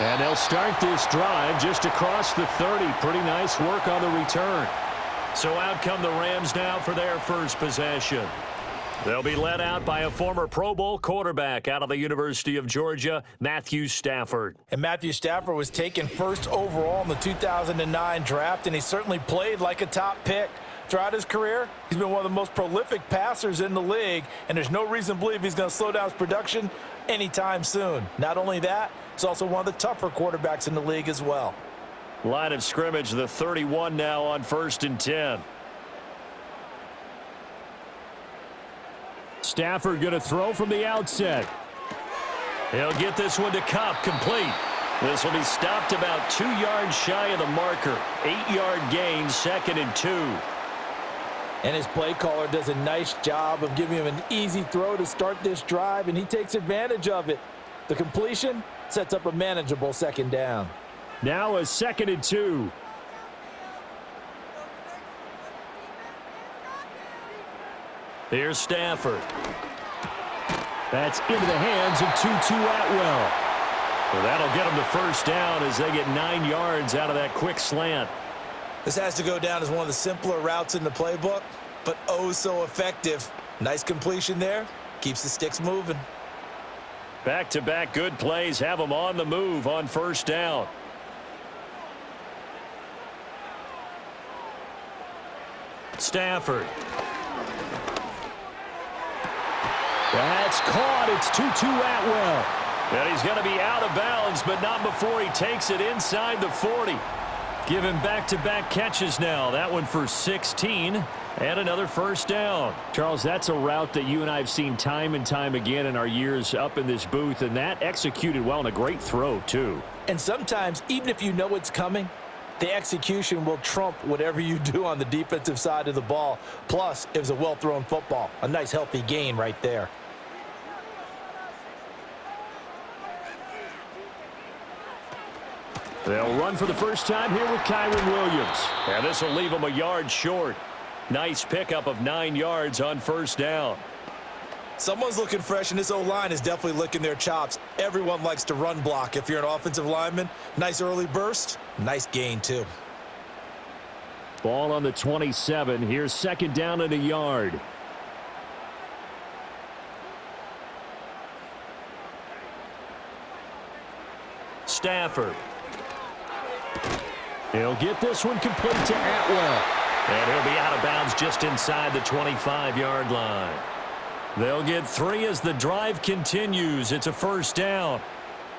And they'll start this drive just across the 30. Pretty nice work on the return. So out come the Rams now for their first possession. They'll be led out by a former Pro Bowl quarterback out of the University of Georgia, Matthew Stafford. And Matthew Stafford was taken first overall in the 2009 draft, and he certainly played like a top pick. Throughout his career, he's been one of the most prolific passers in the league, and there's no reason to believe he's going to slow down his production anytime soon. Not only that, he's also one of the tougher quarterbacks in the league as well. Line of scrimmage, the 31 now on 1st and 10. Stafford going to throw from the outset. He'll get this one to Kupp, complete. This will be stopped about 2 yards shy of the marker. 8-yard gain, 2nd and 2. And his play caller does a nice job of giving him an easy throw to start this drive, and he takes advantage of it. The completion sets up a manageable 2nd down. Now a 2nd and 2. Here's Stafford. That's into the hands of Tutu Atwell. Well, that'll get them the first down as they get 9 yards out of that quick slant. This has to go down as one of the simpler routes in the playbook, but oh so effective. Nice completion there. Keeps the sticks moving. Back-to-back good plays have them on the move on 1st down. Stafford. That's caught. It's Tutu Atwell. And he's going to be out of bounds, but not before he takes it inside the 40. Give him back-to-back catches now. That one for 16 and another first down. Charles, that's a route that you and I have seen time and time again in our years up in this booth, and that executed well and a great throw, too. And sometimes, even if you know it's coming, the execution will trump whatever you do on the defensive side of the ball. Plus, it was a well-thrown football. A nice, healthy gain right there. They'll run for the first time here with Kyron Williams. And this will leave them a yard short. Nice pickup of 9 yards on 1st down. Someone's looking fresh, and this O-line is definitely licking their chops. Everyone likes to run block. If you're an offensive lineman, nice early burst, nice gain too. Ball on the 27. Here's 2nd down and a yard. Stafford. He'll get this one complete to Atwell. And he'll be out of bounds just inside the 25-yard line. They'll get 3 as the drive continues. It's a 1st down.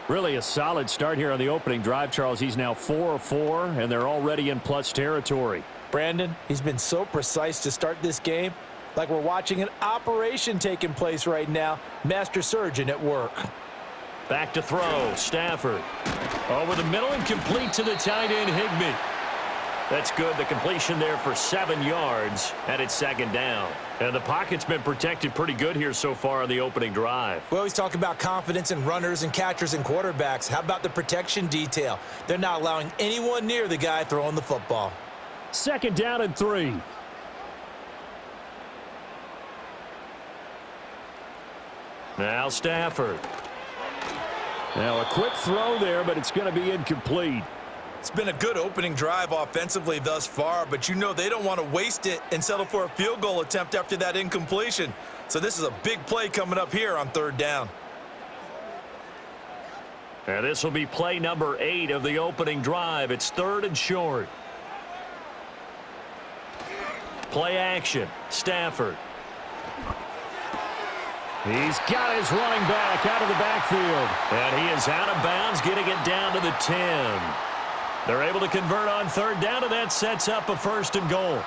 Really a solid start here on the opening drive, Charles. He's now 4 of 4, and they're already in plus territory. Brandon, he's been so precise to start this game, like we're watching an operation taking place right now. Master surgeon at work. Back to throw. Stafford. Over the middle and complete to the tight end, Higbee. That's good. The completion there for 7 yards, and it's 2nd down. And the pocket's been protected pretty good here so far on the opening drive. We always talk about confidence in runners and catchers and quarterbacks. How about the protection detail? They're not allowing anyone near the guy throwing the football. 2nd down and 3. Now Stafford. Now a quick throw there, but it's going to be incomplete. It's been a good opening drive offensively thus far, but you know they don't want to waste it and settle for a field goal attempt after that incompletion. So this is a big play coming up here on 3rd down. And this will be play number 8 of the opening drive. It's 3rd and short. Play action. Stafford. He's got his running back out of the backfield. And he is out of bounds, getting it down to the 10. They're able to convert on 3rd down, and that sets up a 1st and goal.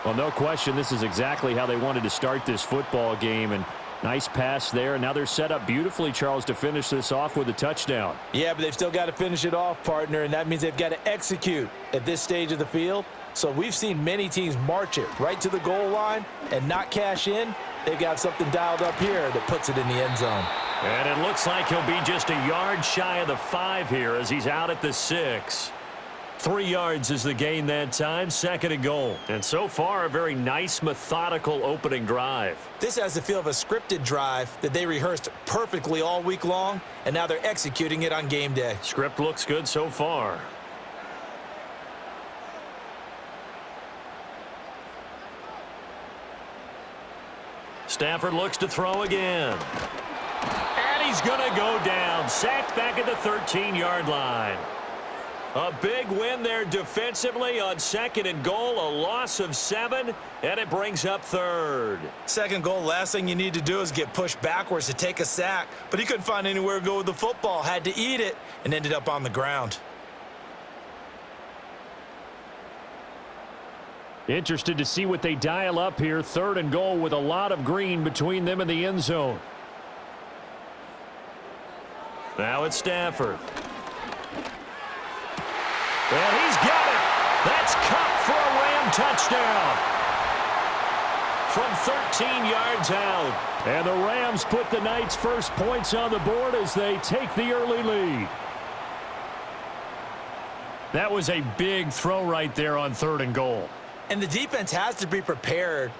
Well, no question, this is exactly how they wanted to start this football game. And nice pass there. And now they're set up beautifully, Charles, to finish this off with a touchdown. Yeah, but they've still got to finish it off, partner, and that means they've got to execute at this stage of the field. So we've seen many teams march it right to the goal line and not cash in. They've got something dialed up here that puts it in the end zone. And it looks like he'll be just a yard shy of the 5 here as he's out at the 6. 3 yards is the gain that time, 2nd and goal. And so far, a very nice, methodical opening drive. This has the feel of a scripted drive that they rehearsed perfectly all week long, and now they're executing it on game day. Script looks good so far. Stafford looks to throw again. And he's going to go down. Sacked back at the 13-yard line. A big win there defensively on 2nd and goal. A loss of 7, and it brings up 3rd. 2nd goal, last thing you need to do is get pushed backwards to take a sack. But he couldn't find anywhere to go with the football. Had to eat it and ended up on the ground. Interested to see what they dial up here. 3rd and goal with a lot of green between them and the end zone. Now it's Stafford. And he's got it. That's Cup for a Ram touchdown. From 13 yards out. And the Rams put the night's first points on the board as they take the early lead. That was a big throw right there on 3rd and goal. And the defense has to be prepared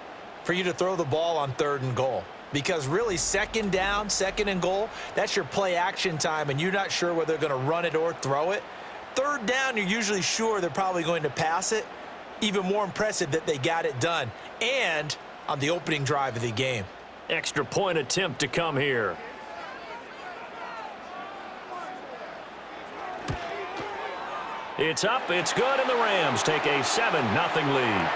for you to throw the ball on 3rd and goal. Because really, 2nd down, 2nd and goal, that's your play action time, and you're not sure whether they're going to run it or throw it. 3rd down, you're usually sure they're probably going to pass it. Even more impressive that they got it done. And on the opening drive of the game. Extra point attempt to come here. It's up, it's good, and the Rams take a 7-0 lead.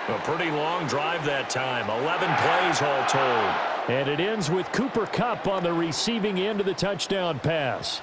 A pretty long drive that time, 11 plays all told. And it ends with Cooper Kupp on the receiving end of the touchdown pass.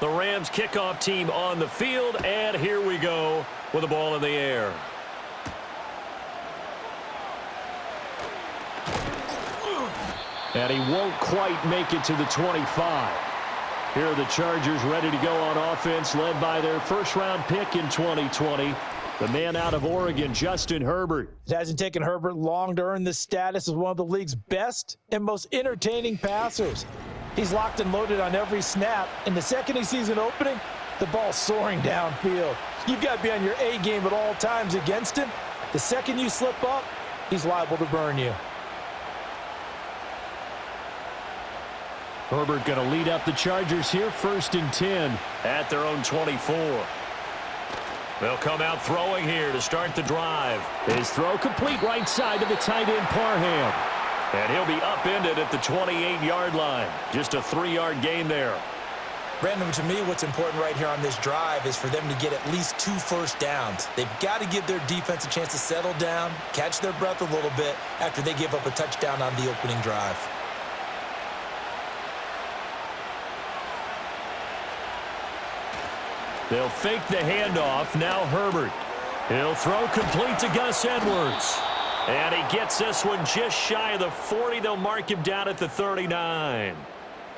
The Rams kickoff team on the field, and here we go with the ball in the air. And he won't quite make it to the 25. Here are the Chargers ready to go on offense, led by their first-round pick in 2020, the man out of Oregon, Justin Herbert. It hasn't taken Herbert long to earn this status as one of the league's best and most entertaining passers. He's locked and loaded on every snap, and the second he sees an opening, the ball's soaring downfield. You've got to be on your A game at all times against him. The second you slip up, he's liable to burn you. Herbert going to lead up the Chargers here, 1st and 10 at their own 24. They'll come out throwing here to start the drive. His throw complete right side to the tight end Parham. And he'll be upended at the 28-yard line. Just a 3-yard gain there. Brandon, to me, what's important right here on this drive is for them to get at least 2 first downs. They've got to give their defense a chance to settle down, catch their breath a little bit after they give up a touchdown on the opening drive. They'll fake the handoff. Now Herbert. He'll throw complete to Gus Edwards. And he gets this one just shy of the 40. They'll mark him down at the 39.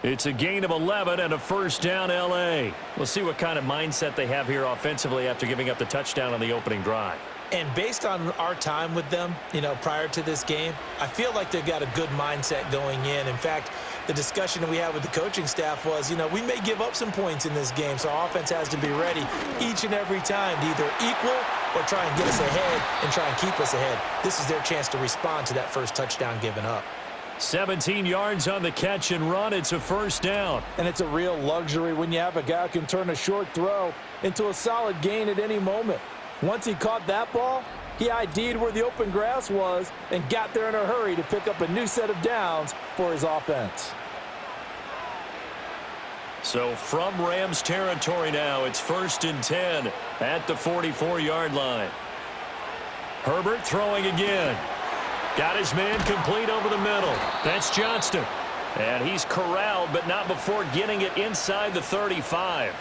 It's a gain of 11 and a first down L.A. We'll see what kind of mindset they have here offensively after giving up the touchdown on the opening drive. And based on our time with them, prior to this game, I feel like they've got a good mindset going in. In fact, the discussion that we had with the coaching staff was, we may give up some points in this game, so our offense has to be ready each and every time to either equal or try and get us ahead and try and keep us ahead. This is their chance to respond to that first touchdown given up. 17 yards on the catch and run. It's a first down. And it's a real luxury when you have a guy who can turn a short throw into a solid gain at any moment. Once he caught that ball, he ID'd where the open grass was and got there in a hurry to pick up a new set of downs for his offense. So from Rams territory now, it's 1st and 10 at the 44-yard line. Herbert throwing again. Got his man complete over the middle. That's Johnston. And he's corralled, but not before getting it inside the 35.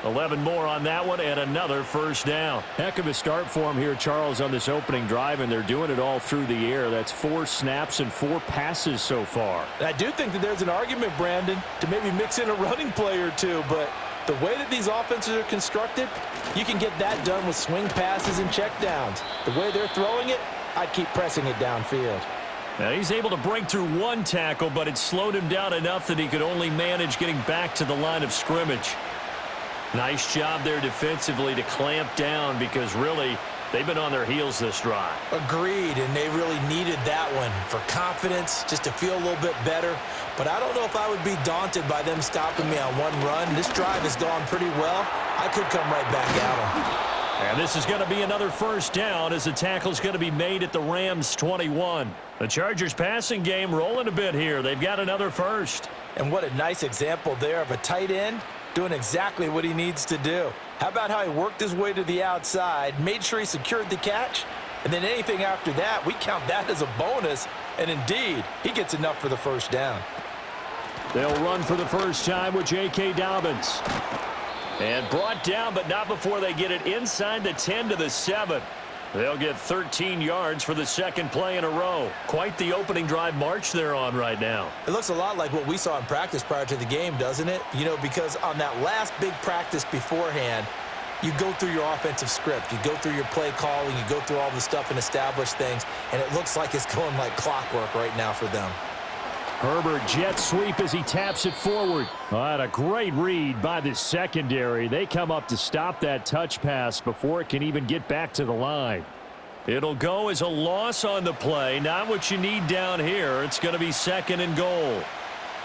11 more on that one and another first down. Heck of a start for him here, Charles, on this opening drive, and they're doing it all through the air. That's 4 snaps and 4 passes so far. And I do think that there's an argument, Brandon, to maybe mix in a running play or two, but the way that these offenses are constructed, you can get that done with swing passes and checkdowns. The way they're throwing it, I'd keep pressing it downfield. Now he's able to break through 1 tackle, but it slowed him down enough that he could only manage getting back to the line of scrimmage. Nice job there defensively to clamp down, because really they've been on their heels this drive. Agreed, and they really needed that one for confidence, just to feel a little bit better. But I don't know if I would be daunted by them stopping me on one run. This drive has gone pretty well. I could come right back at them. And this is going to be another first down, as the tackle is going to be made at the Rams' 21. The Chargers passing game rolling a bit here. They've got another first. And what a nice example there of a tight end doing exactly what he needs to do. How about how he worked his way to the outside, made sure he secured the catch, and then anything after that, we count that as a bonus. And indeed, he gets enough for the first down. They'll run for the first time with J.K. Dobbins. And brought down, but not before they get it inside the 10 to the 7. They'll get 13 yards for the second play in a row. Quite the opening drive march they're on right now. It looks a lot like what we saw in practice prior to the game, doesn't it? You know, because on that last big practice beforehand, you go through your offensive script. You go through your play calling. You go through all the stuff and establish things. And it looks like it's going like clockwork right now for them. Herbert jet sweep as he taps it forward. What a great read by the secondary. They come up to stop that touch pass before it can even get back to the line. It'll go as a loss on the play. Not what you need down here. It's going to be 2nd and goal.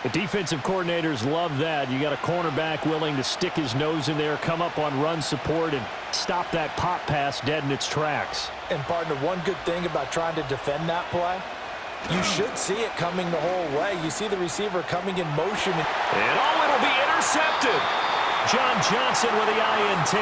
The defensive coordinators love that. You got a cornerback willing to stick his nose in there, come up on run support, and stop that pop pass dead in its tracks. And partner, one good thing about trying to defend that play, you should see it coming the whole way. You see the receiver coming in motion. And it'll be intercepted. John Johnson with the INT.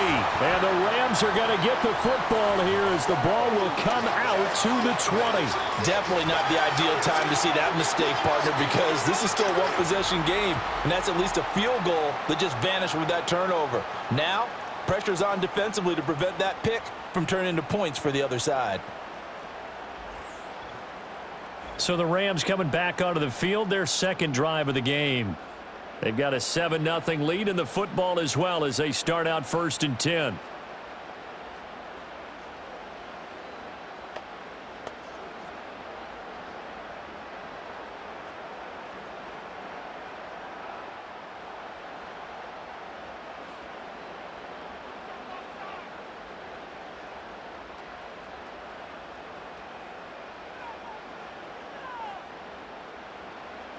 And the Rams are going to get the football here as the ball will come out to the 20. Definitely not the ideal time to see that mistake, partner, because this is still a one-possession game, and that's at least a field goal that just vanished with that turnover. Now, pressure's on defensively to prevent that pick from turning into points for the other side. So the Rams coming back onto the field, their second drive of the game. They've got a 7-0 lead in the football as well as they start out 1st and 10.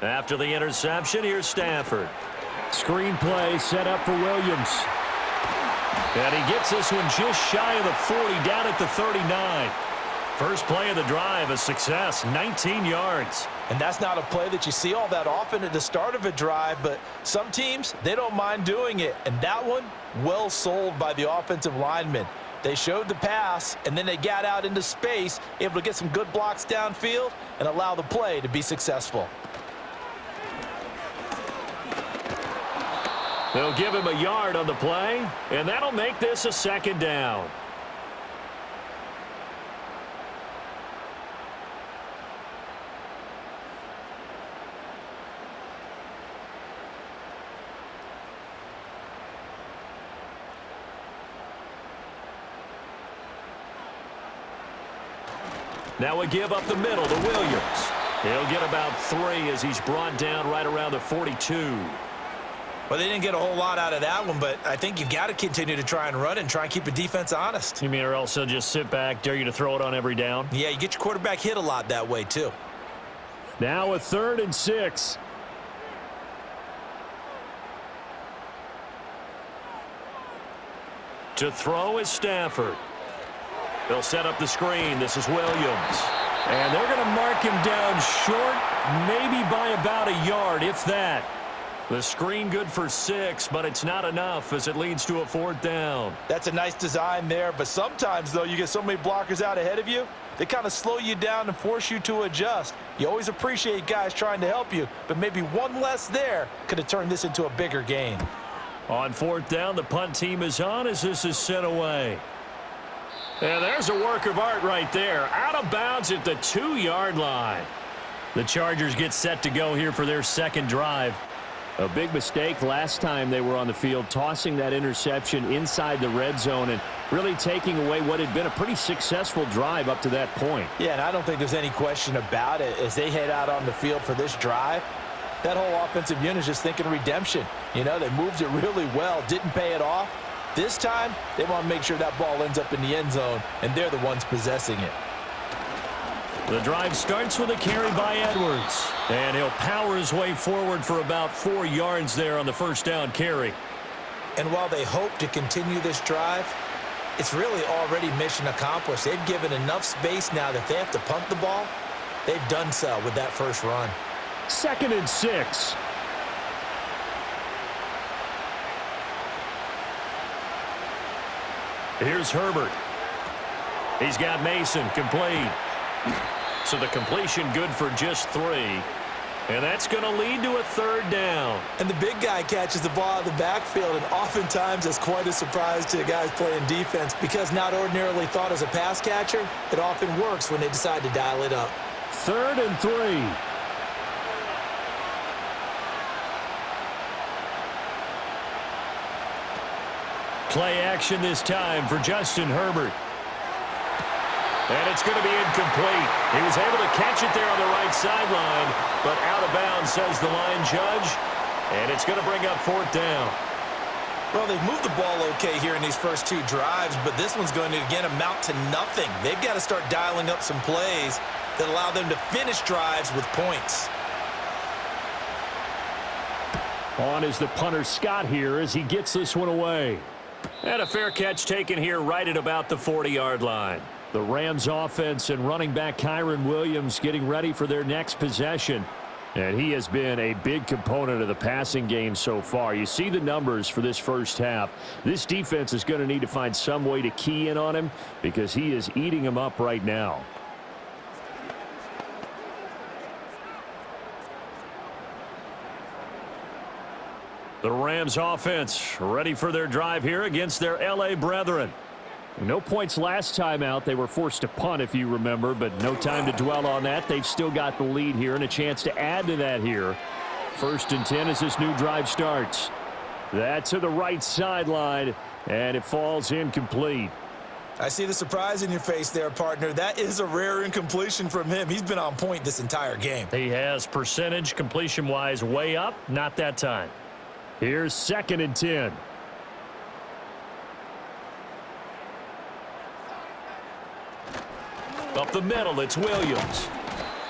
After the interception, here's Stafford. Screen play set up for Williams. And he gets this one just shy of the 40, down at the 39. First play of the drive, a success, 19 yards. And that's not a play that you see all that often at the start of a drive, but some teams, they don't mind doing it. And that one, well sold by the offensive lineman. They showed the pass, and then they got out into space, able to get some good blocks downfield and allow the play to be successful. They'll give him a yard on the play, and that'll make this a 2nd down. Now we give up the middle to Williams. He'll get about 3 as he's brought down right around the 42. Well, they didn't get a whole lot out of that one, but I think you've got to continue to try and run and try and keep the defense honest. You mean, or else they'll just sit back, dare you to throw it on every down? Yeah, you get your quarterback hit a lot that way, too. Now a 3rd and 6. To throw is Stafford. They'll set up the screen. This is Williams. And they're going to mark him down short, maybe by about a yard, if that. The screen good for 6, but it's not enough as it leads to a 4th down. That's a nice design there, but sometimes, though, you get so many blockers out ahead of you, they kind of slow you down and force you to adjust. You always appreciate guys trying to help you, but maybe one less there could have turned this into a bigger gain. On fourth down, the punt team is on as this is sent away. And there's a work of art right there. Out of bounds at the 2-yard line. The Chargers get set to go here for their second drive. A big mistake last time they were on the field, tossing that interception inside the red zone and really taking away what had been a pretty successful drive up to that point. Yeah, and I don't think there's any question about it. As they head out on the field for this drive, that whole offensive unit is just thinking redemption. You know, they moved it really well, didn't pay it off. This time, they want to make sure that ball ends up in the end zone, and they're the ones possessing it. The drive starts with a carry by Edwards, and he'll power his way forward for about 4 yards there on the first down carry. And while they hope to continue this drive, it's really already mission accomplished. They've given enough space now that they have to punt the ball. They've done so with that first run. 2nd and 6. Here's Herbert. He's got Mason complete. So the completion good for just 3. And that's going to lead to a 3rd down. And the big guy catches the ball out of the backfield, and oftentimes it's quite a surprise to the guys playing defense because not ordinarily thought as a pass catcher, it often works when they decide to dial it up. 3rd and 3. Play action this time for Justin Herbert. And it's going to be incomplete. He was able to catch it there on the right sideline, but out of bounds, says the line judge. And it's going to bring up 4th down. Well, they've moved the ball okay here in these first 2 drives, but this one's going to, again, amount to nothing. They've got to start dialing up some plays that allow them to finish drives with points. On is the punter Scott here as he gets this one away. And a fair catch taken here right at about the 40-yard line. The Rams offense and running back Kyron Williams getting ready for their next possession. And he has been a big component of the passing game so far. You see the numbers for this first half. This defense is going to need to find some way to key in on him because he is eating them up right now. The Rams offense ready for their drive here against their L.A. brethren. No points last time out. They were forced to punt, if you remember, but no time to dwell on that. They've still got the lead here and a chance to add to that here. 1st and 10 as this new drive starts. That's to the right sideline, and it falls incomplete. I see the surprise in your face there, partner. That is a rare incompletion from him. He's been on point this entire game. He has percentage completion-wise way up, not that time. Here's 2nd and 10. Up the middle, it's Williams.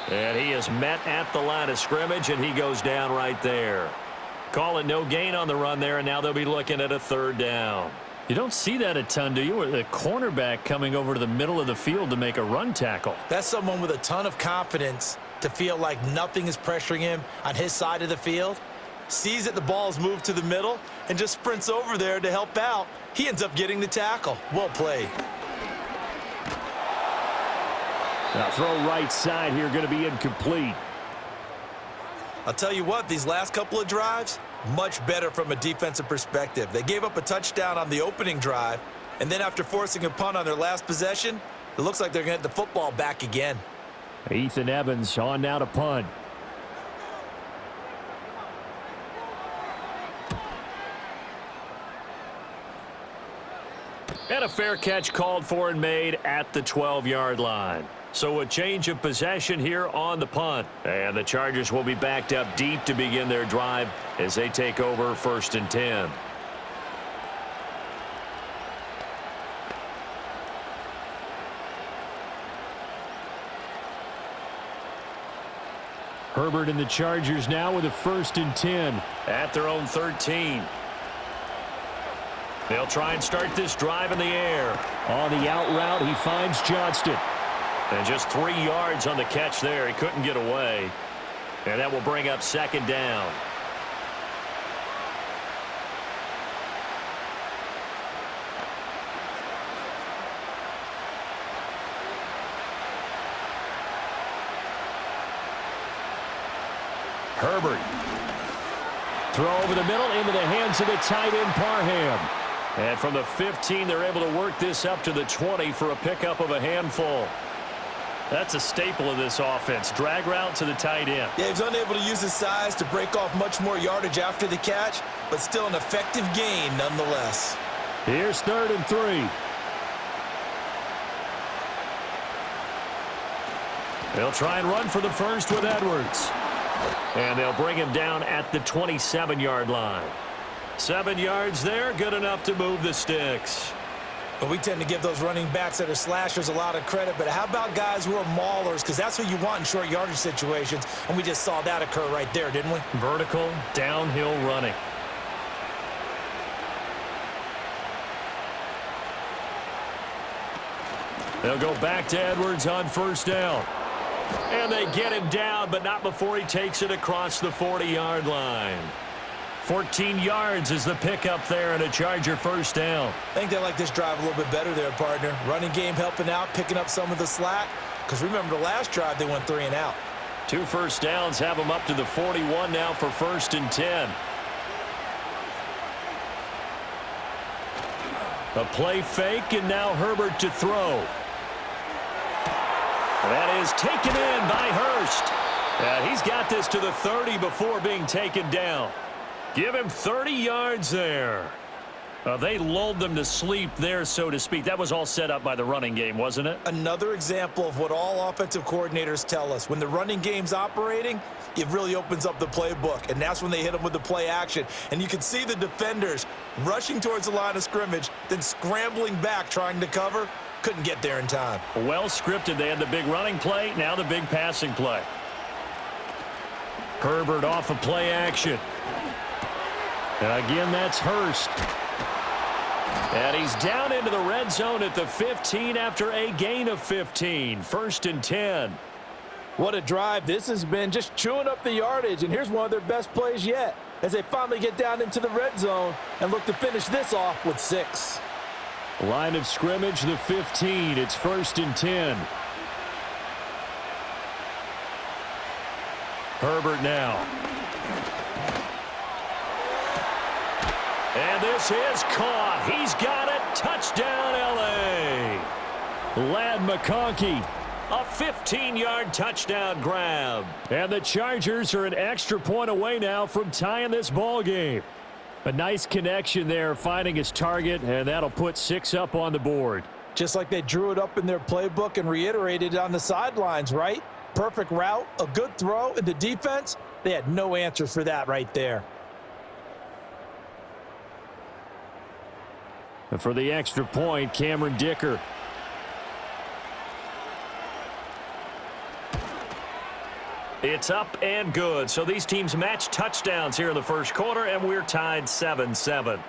And he is met at the line of scrimmage, and he goes down right there. Call it no gain on the run there, and now they'll be looking at a 3rd down. You don't see that a ton, do you? With a cornerback coming over to the middle of the field to make a run tackle. That's someone with a ton of confidence to feel like nothing is pressuring him on his side of the field. Sees that the ball is moved to the middle and just sprints over there to help out. He ends up getting the tackle. Well played. Now throw right side here, going to be incomplete. I'll tell you what, these last couple of drives, much better from a defensive perspective. They gave up a touchdown on the opening drive, and then after forcing a punt on their last possession, it looks like they're going to get the football back again. Ethan Evans on now to punt. And a fair catch called for and made at the 12-yard line. So a change of possession here on the punt. And the Chargers will be backed up deep to begin their drive as they take over 1st and 10. Herbert and the Chargers now with a 1st and 10 at their own 13. They'll try and start this drive in the air. On the out route, he finds Johnston. And just 3 yards on the catch there. He couldn't get away. And that will bring up 2nd down. Herbert. Throw over the middle into the hands of the tight end, Parham. And from the 15, they're able to work this up to the 20 for a pickup of a handful. That's a staple of this offense. Drag route to the tight end. Yeah, he's unable to use his size to break off much more yardage after the catch, but still an effective gain nonetheless. Here's 3rd and 3. They'll try and run for the first with Edwards. And they'll bring him down at the 27-yard line. 7 yards there, good enough to move the sticks. But we tend to give those running backs that are slashers a lot of credit, but how about guys who are maulers? Because that's what you want in short yardage situations, and we just saw that occur right there, didn't we? Vertical, downhill running. They'll go back to Edwards on 1st down. And they get him down, but not before he takes it across the 40-yard line. 14 yards is the pickup there and a Charger 1st down. I think they like this drive a little bit better there, partner. Running game helping out, picking up some of the slack. Because remember the last drive, they went 3 and out. 2 first downs have them up to the 41 now for 1st and 10. A play fake, and now Herbert to throw. That is taken in by Hurst. He's got this to the 30 before being taken down. Give him 30 yards there. They lulled them to sleep there, so to speak. That was all set up by the running game, wasn't it? Another example of what all offensive coordinators tell us. When the running game's operating, it really opens up the playbook, and that's when they hit them with the play action. And you can see the defenders rushing towards the line of scrimmage, then scrambling back trying to cover. Couldn't get there in time. Well scripted. They had the big running play, now the big passing play. Herbert off of play action. Again, that's Hurst. And he's down into the red zone at the 15 after a gain of 15. 1st and 10. What a drive this has been, just chewing up the yardage. And here's one of their best plays yet as they finally get down into the red zone and look to finish this off with 6. Line of scrimmage, the 15. It's 1st and 10. Herbert now. And this is caught. He's got it. Touchdown, L.A. Ladd McConkey. A 15-yard touchdown grab. And the Chargers are an extra point away now from tying this ball game. A nice connection there, finding his target, and that'll put 6 up on the board. Just like they drew it up in their playbook and reiterated it on the sidelines, right? Perfect route, a good throw, and the defense, they had no answers for that right there. And for the extra point, Cameron Dicker. It's up and good. So these teams match touchdowns here in the first quarter, and we're tied 7-7.